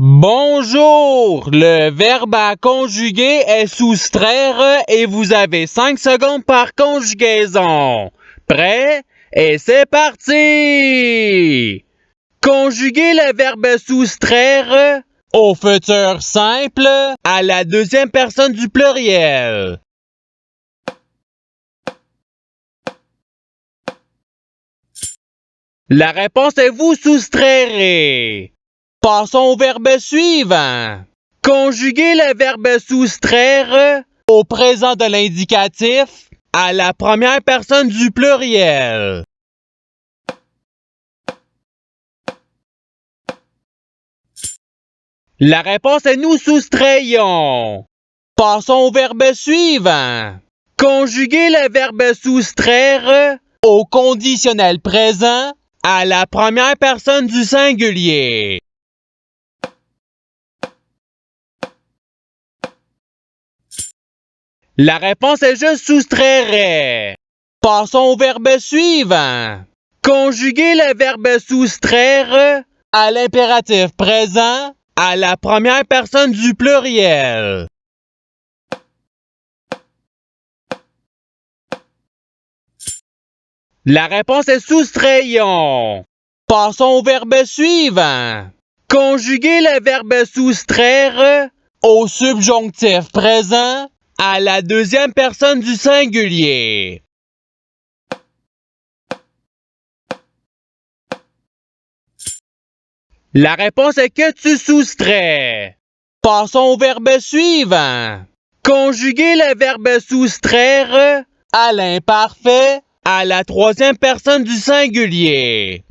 Bonjour! Le verbe à conjuguer est soustraire et vous avez 5 secondes par conjugaison. Prêt? Et c'est parti! Conjuguez le verbe soustraire au futur simple à la deuxième personne du pluriel. La réponse est vous soustrairez. Passons au verbe suivant. Conjuguez le verbe soustraire au présent de l'indicatif à la première personne du pluriel. La réponse est nous soustrayons. Passons au verbe suivant. Conjuguez le verbe soustraire au conditionnel présent à la première personne du singulier. La réponse est je soustrairais. Passons au verbe suivant. Conjuguez le verbe soustraire à l'impératif présent à la première personne du pluriel. La réponse est soustrayons. Passons au verbe suivant. Conjuguez le verbe soustraire au subjonctif présent à la deuxième personne du singulier. La réponse est que tu soustrais. Passons au verbe suivant. Conjuguez le verbe soustraire à l'imparfait à la troisième personne du singulier.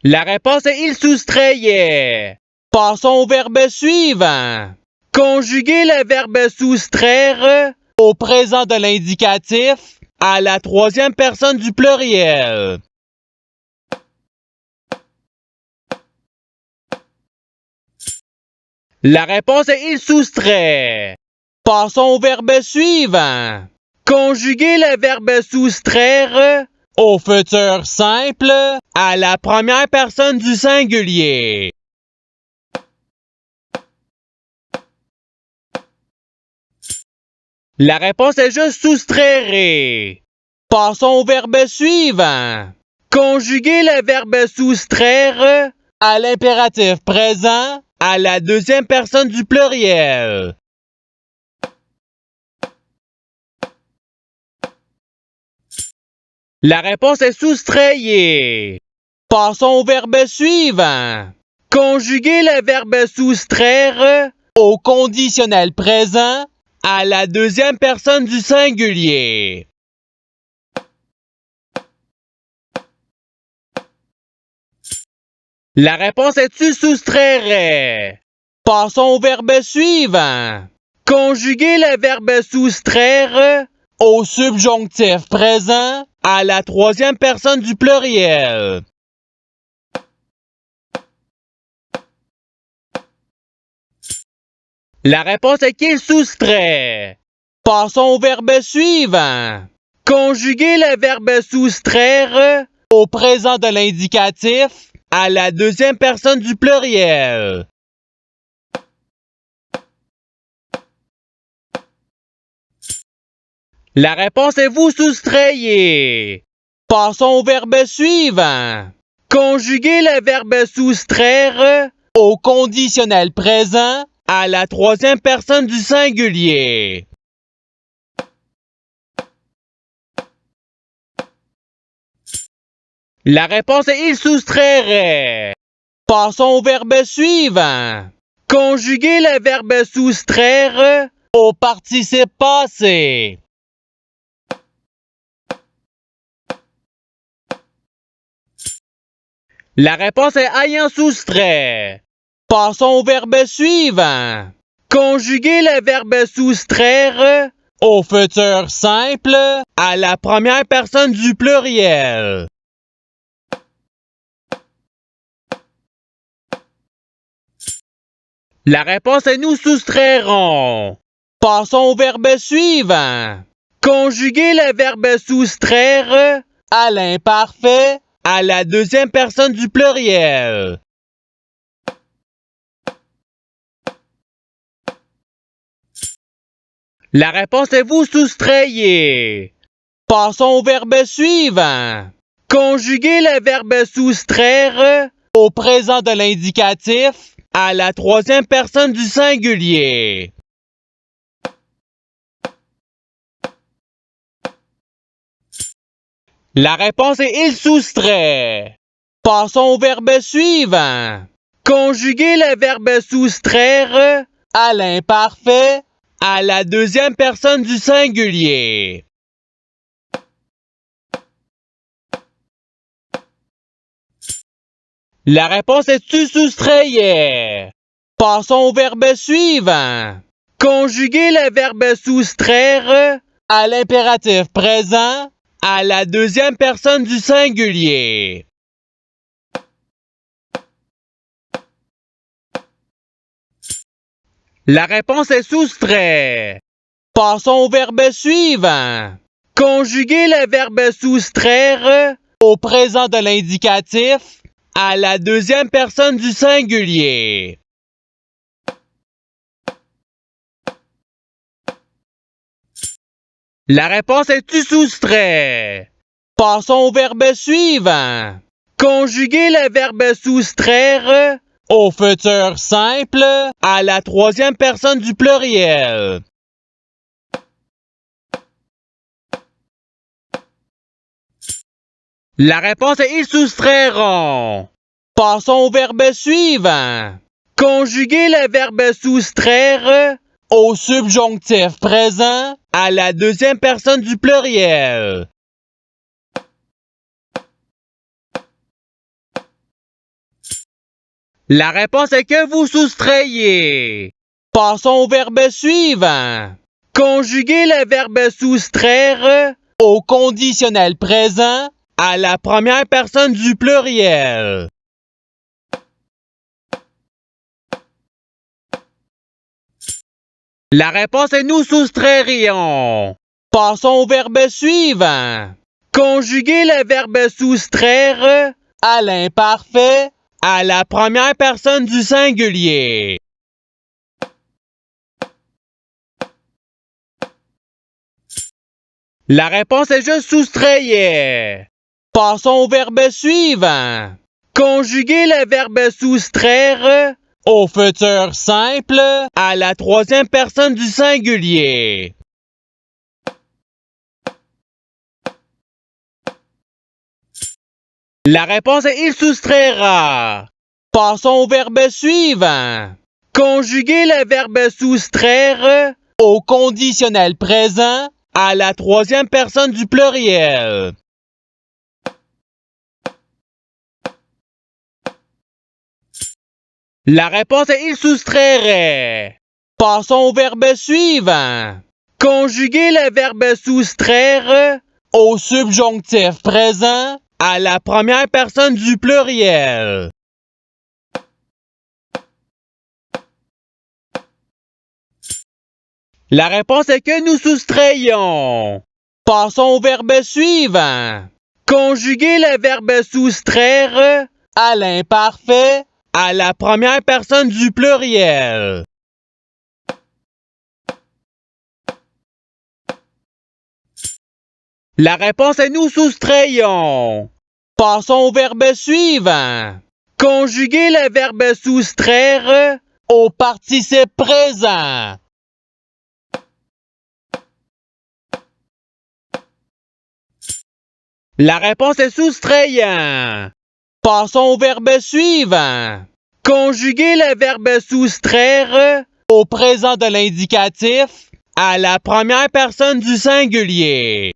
La réponse est il soustrayait. Passons au verbe suivant. Conjuguez le verbe soustraire au présent de l'indicatif à la troisième personne du pluriel. La réponse est il soustrait. Passons au verbe suivant. Conjuguez le verbe soustraire au futur simple à la première personne du singulier. La réponse est je soustrairai. Passons au verbe suivant. Conjuguez le verbe soustraire à l'impératif présent à la deuxième personne du pluriel. La réponse est soustrayez. Passons au verbe suivant. Conjuguez le verbe soustraire au conditionnel présent à la deuxième personne du singulier. La réponse est tu soustrairais. Passons au verbe suivant. Conjuguez le verbe soustraire au subjonctif présent à la troisième personne du pluriel. La réponse est qu'il soustrait. Passons au verbe suivant. Conjuguez le verbe soustraire au présent de l'indicatif à la deuxième personne du pluriel. La réponse est vous soustrayez. Passons au verbe suivant. Conjuguez le verbe soustraire au conditionnel présent à la troisième personne du singulier. La réponse est il soustrairait. Passons au verbe suivant. Conjuguez le verbe soustraire au participe passé. La réponse est ayant soustrait. Passons au verbe suivant. Conjuguez le verbe soustraire au futur simple à la première personne du pluriel. La réponse est nous soustrairons. Passons au verbe suivant. Conjuguez le verbe soustraire à l'imparfait à la deuxième personne du pluriel. La réponse est vous soustrayez. Passons au verbe suivant. Conjuguez le verbe soustraire au présent de l'indicatif à la troisième personne du singulier. La réponse est il soustrait. Passons au verbe suivant. Conjuguez le verbe soustraire à l'imparfait à la deuxième personne du singulier. La réponse est tu soustrayais. Passons au verbe suivant. Conjuguez le verbe soustraire à l'impératif présent à la deuxième personne du singulier. La réponse est soustrait. Passons au verbe suivant. Conjuguez le verbe soustraire au présent de l'indicatif à la deuxième personne du singulier. La réponse est tu soustrait. Passons au verbe suivant. Conjuguez le verbe soustraire au futur simple à la troisième personne du pluriel. La réponse est ils soustrairont. Passons au verbe suivant. Conjuguez le verbe soustraire au subjonctif présent à la deuxième personne du pluriel. La réponse est que vous soustrayez. Passons au verbe suivant. Conjuguez le verbe soustraire au conditionnel présent à la première personne du pluriel. La réponse est nous soustrairions. Passons au verbe suivant. Conjuguez le verbe soustraire à l'imparfait à la première personne du singulier. La réponse est je soustrayais. Passons au verbe suivant. Conjuguez le verbe soustraire au futur simple à la troisième personne du singulier. La réponse est il soustraira. Passons au verbe suivant. Conjuguez le verbe soustraire au conditionnel présent à la troisième personne du pluriel. La réponse est il soustrairait. Passons au verbe suivant. Conjuguez le verbe soustraire au subjonctif présent à la première personne du pluriel. La réponse est que nous soustrayons. Passons au verbe suivant. Conjuguez le verbe soustraire à l'imparfait à la première personne du pluriel. La réponse est nous soustrayons. Passons au verbe suivant. Conjuguez le verbe soustraire au participe présent. La réponse est soustrayant. Passons au verbe suivant. Conjuguez le verbe soustraire au présent de l'indicatif à la première personne du singulier.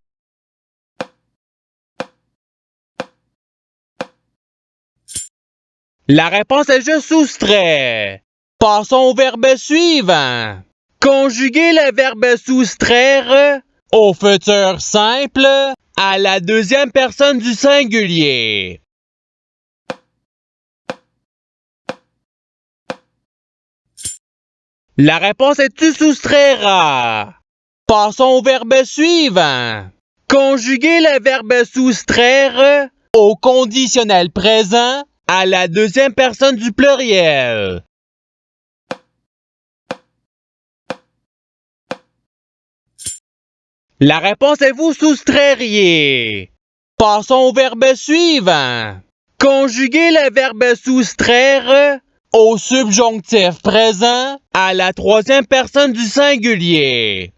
La réponse est je soustrais. Passons au verbe suivant. Conjuguez le verbe soustraire au futur simple à la deuxième personne du singulier. La réponse est tu soustrairas. Passons au verbe suivant. Conjuguez le verbe soustraire au conditionnel présent à la deuxième personne du pluriel. La réponse est vous soustrairiez. Passons au verbe suivant. Conjuguez le verbe soustraire au subjonctif présent à la troisième personne du singulier.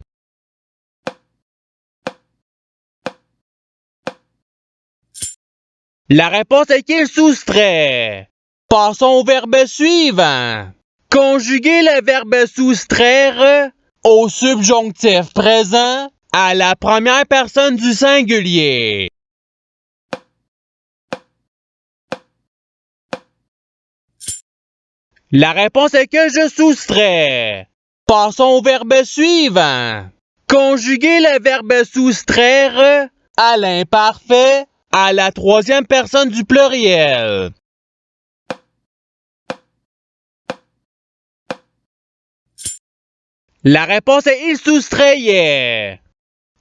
La réponse est qu'il soustrait. Passons au verbe suivant. Conjuguez le verbe soustraire au subjonctif présent à la première personne du singulier. La réponse est que je soustrais. Passons au verbe suivant. Conjuguez le verbe soustraire à l'imparfait à la troisième personne du pluriel. La réponse est il soustrayait.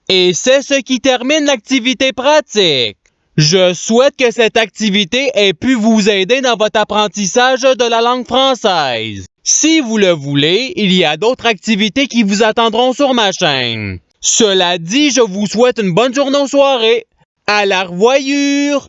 Et c'est ce qui termine l'activité pratique. Je souhaite que cette activité ait pu vous aider dans votre apprentissage de la langue française. Si vous le voulez, il y a d'autres activités qui vous attendront sur ma chaîne. Cela dit, je vous souhaite une bonne journée ou soirée. À la revoyure!